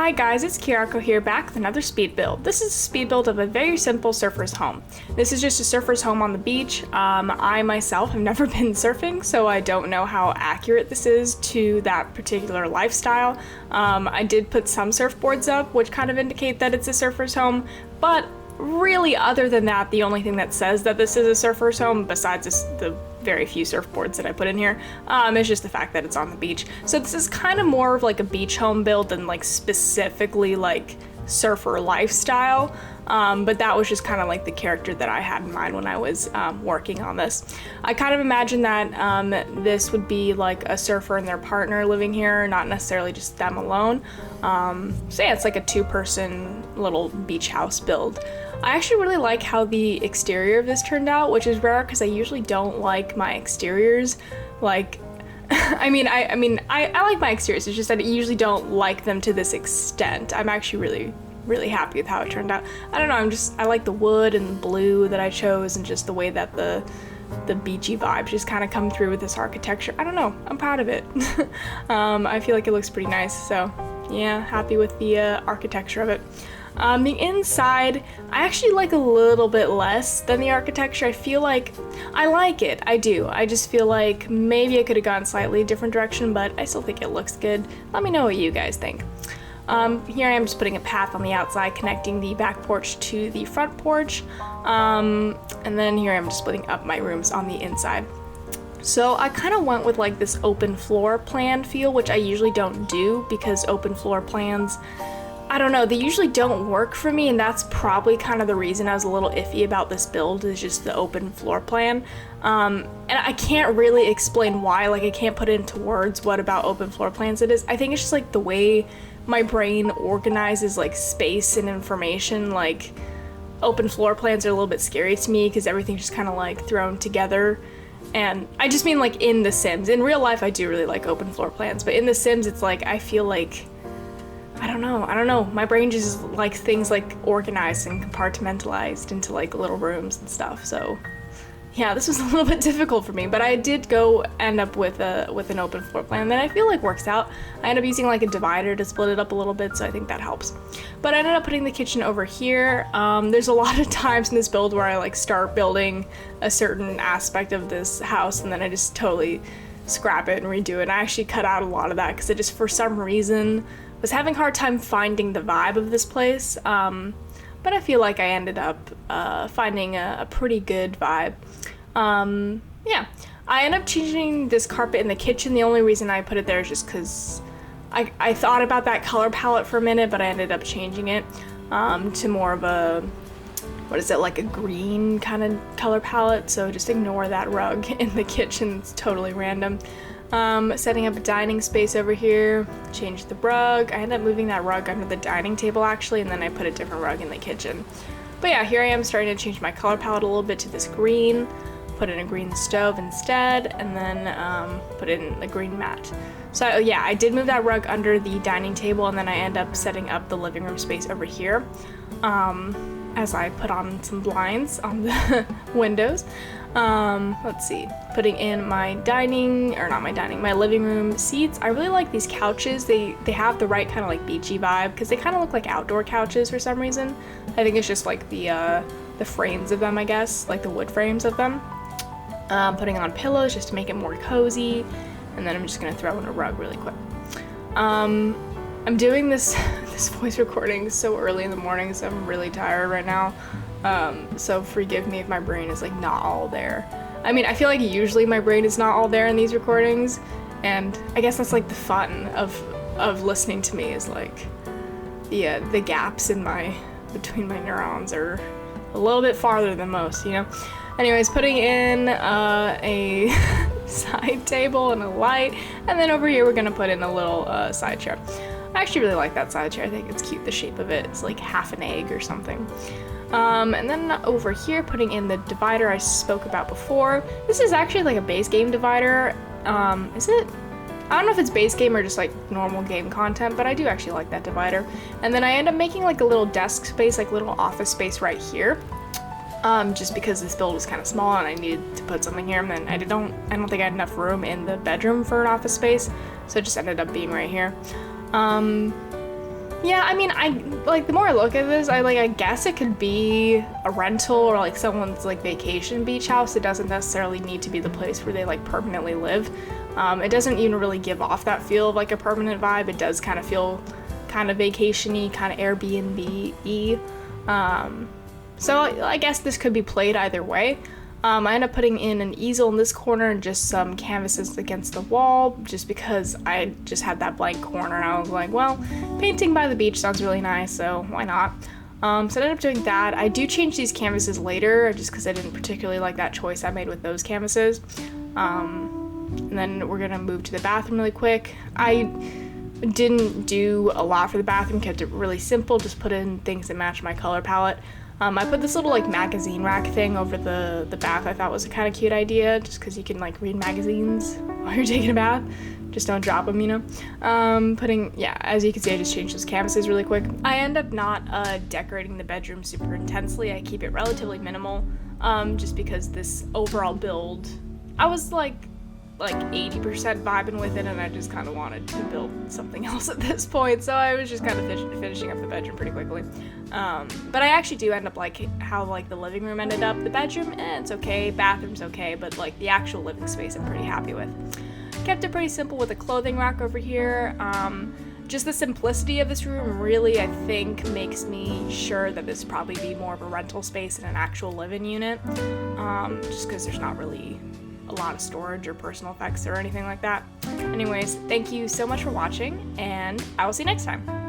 Hi guys, it's Kirako here, back with another speed build. This is a speed build of a very simple surfer's home. This is just a surfer's home on the beach. I myself have never been surfing, so I don't know how accurate this is to that particular lifestyle. I did put some surfboards up, which kind of indicate that it's a surfer's home, but really other than that, the only thing that says that this is a surfer's home, besides the very few surfboards that I put in here, is just the fact that it's on the beach. So this is kind of more of like a beach home build than like specifically like surfer lifestyle, but that was just kind of like the character that I had in mind when I was working on this. I kind of imagined that this would be like a surfer and their partner living here, not necessarily just them alone. So yeah, it's like a two-person little beach house build. I actually really like how the exterior of this turned out, which is rare because I usually don't like my exteriors. Like, I like my exteriors, it's just that I usually don't like them to this extent. I'm actually really happy with how it turned out. I don't know, I like the wood and the blue that I chose, and just the way that the beachy vibes just kind of come through with this architecture. I don't know, I'm proud of it. I feel like it looks pretty nice, so yeah, happy with the architecture of it. The inside, I actually like a little bit less than the architecture. I feel like, I like it, I do. I just feel like maybe I could have gone slightly different direction, but I still think it looks good. Let me know what you guys think. Here I am just putting a path on the outside connecting the back porch to the front porch. And then here I am just splitting up my rooms on the inside. So I kind of went with like this open floor plan feel, which I usually don't do because open floor plans, I don't know, they usually don't work for me, and that's probably kind of the reason I was a little iffy about this build, is just the open floor plan. And I can't really explain why, like I can't put it into words what about open floor plans it is. I think it's just like the way my brain organizes like space and information. Like open floor plans are a little bit scary to me because everything's just kind of like thrown together. And I just mean like in The Sims. In real life I do really like open floor plans, but in The Sims it's like I feel like I don't know. My brain just likes things like organized and compartmentalized into like little rooms and stuff. So yeah, this was a little bit difficult for me, but I did end up with an open floor plan that I feel like works out. I ended up using like a divider to split it up a little bit, so I think that helps. But I ended up putting the kitchen over here. There's a lot of times in this build where I like start building a certain aspect of this house and then I just totally scrap it and redo it. And I actually cut out a lot of that because it just, for some reason, was having a hard time finding the vibe of this place, but I feel like I ended up finding a pretty good vibe. Yeah, I ended up changing this carpet in the kitchen. The only reason I put it there is just because I thought about that color palette for a minute, but I ended up changing it to more of a, what is it, like a green kind of color palette, so just ignore that rug in the kitchen, it's totally random. Setting up a dining space over here, changed the rug. I ended up moving that rug under the dining table actually, and then I put a different rug in the kitchen. But yeah, here I am starting to change my color palette a little bit to this green, put in a green stove instead, and then put in the green mat. So yeah, I did move that rug under the dining table, and then I end up setting up the living room space over here, as I put on some blinds on the windows. Let's see, putting in my my living room seats. I really like these couches. They have the right kind of like beachy vibe because they kind of look like outdoor couches for some reason. I think it's just like the frames of them, I guess, like the wood frames of them. Putting on pillows just to make it more cozy, and then I'm just gonna throw in a rug really quick. I'm doing this voice recording so early in the morning, so I'm really tired right now. So forgive me if my brain is like not all there. I mean, I feel like usually my brain is not all there in these recordings, and I guess that's like the fun of listening to me, is like the gaps in between my neurons are a little bit farther than most, you know? Anyways, putting in a side table and a light, and then over here we're gonna put in a little side chair. I actually really like that side chair. I think it's cute, the shape of it. It's like half an egg or something. And then over here, putting in the divider I spoke about before. This is actually like a base game divider. Is it? I don't know if it's base game or just like normal game content, but I do actually like that divider. And then I end up making like a little desk space, like little office space right here. Just because this build was kind of small and I needed to put something here, and then I don't think I had enough room in the bedroom for an office space, so it just ended up being right here. Yeah, I mean, I like the more I look at this, I guess it could be a rental or like someone's like vacation beach house. It doesn't necessarily need to be the place where they like permanently live. It doesn't even really give off that feel of like a permanent vibe. It does kind of feel kind of vacation-y, kind of Airbnb-y. So I guess this could be played either way. I ended up putting in an easel in this corner and just some canvases against the wall, just because I just had that blank corner and I was like, well, painting by the beach sounds really nice, so why not? So I ended up doing that. I do change these canvases later, just because I didn't particularly like that choice I made with those canvases. And then we're gonna move to the bathroom really quick. I didn't do a lot for the bathroom, kept it really simple, just put in things that match my color palette. I put this little like magazine rack thing over the bath. I thought was a kind of cute idea, just because you can like read magazines while you're taking a bath. Just don't drop them, you know. As you can see, I just changed those canvases really quick. I end up not decorating the bedroom super intensely. I keep it relatively minimal, just because this overall build, I was like 80% vibing with it, and I just kind of wanted to build something else at this point, so I was just kind of finishing up the bedroom pretty quickly. But I actually do end up like how like the living room ended up. The bedroom, it's okay, bathroom's okay, but like the actual living space I'm pretty happy with. Kept it pretty simple with a clothing rack over here. Just the simplicity of this room really, I think, makes me sure that this would probably be more of a rental space than an actual live-in unit, just because there's not really a lot of storage or personal effects or anything like that. Anyways, thank you so much for watching, and I will see you next time.